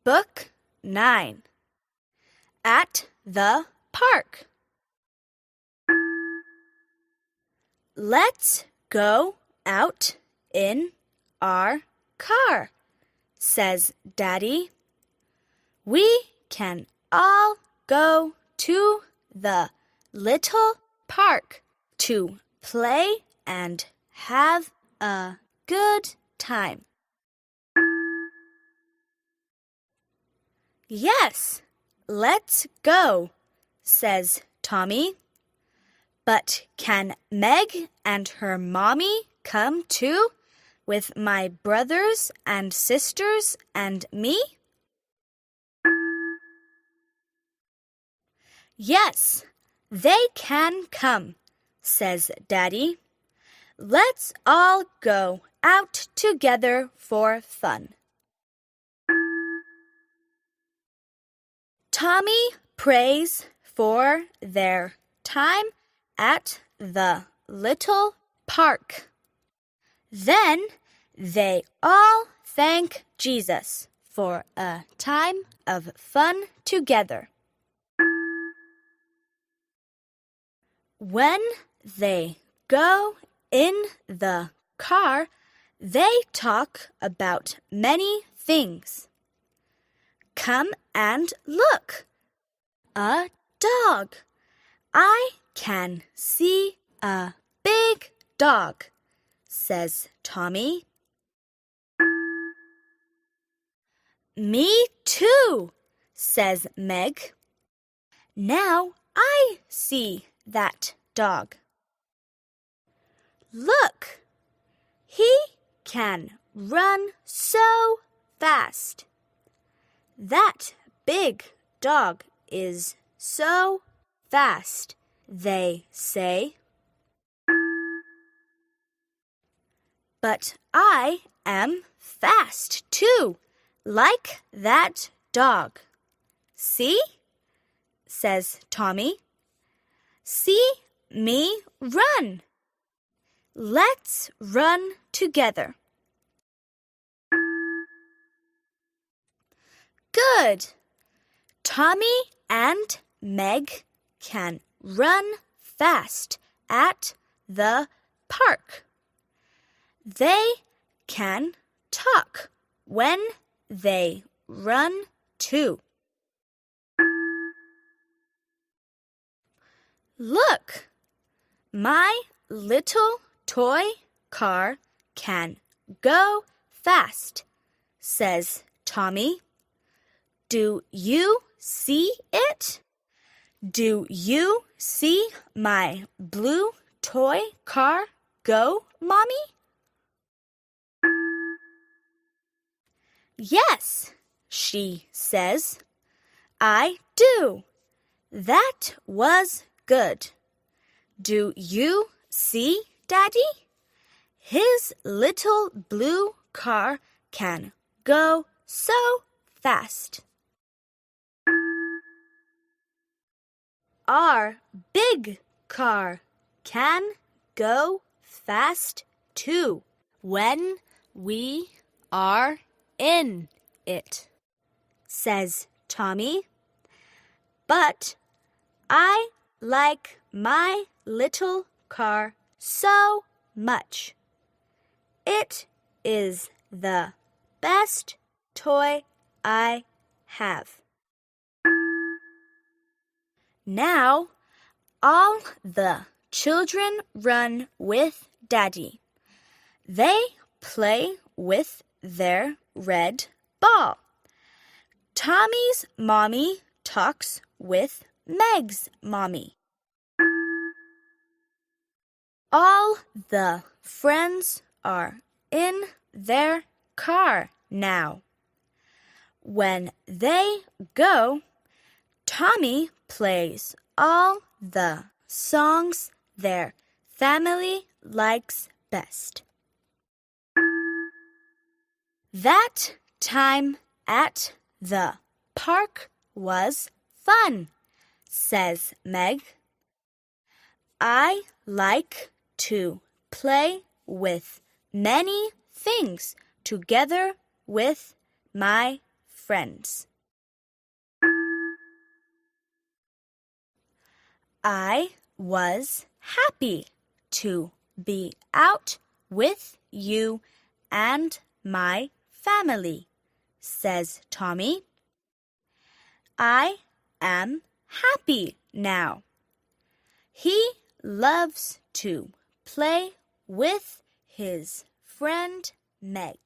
Book 9. At the Park. Let's go out in our car, says Daddy. We can all go to the little park to play and have a good time. Yes, let's go, says Tommy. But can Meg and her mommy come too, with my brothers and sisters and me? Yes, they can come, says Daddy. Let's all go out together for fun. Tommy prays for their time at the little park. Then they all thank Jesus for a time of fun together. When they go in the car, they talk about many things. Come and look. A dog. I can see a big dog, says Tommy. Me too, says Meg. Now I see that dog. Look, he can run so fast. That big dog is so fast, they say. But I am fast too, like that dog. See? Says Tommy. See me run. Let's run together. Good. Tommy and Meg can run fast at the park. They can talk when they run too. Look, my little toy car can go fast, says Tommy. Do you see it? Do you see my blue toy car go, Mommy? Yes, she says. I do. That was good. Do you see, Daddy? His little blue car can go so fast. Our big car can go fast too when we are in it, says Tommy. But I like my little car so much. It is the best toy I have. Now, all the children run with Daddy. They play with their red ball. Tommy's mommy talks with Meg's mommy. All the friends are in their car now. When they go, Tommy plays all the songs their family likes best. That time at the park was fun, says Meg. I like to play with many things together with my friends. I was happy to be out with you and my family, says Tommy. I am happy now. He loves to play with his friend Meg.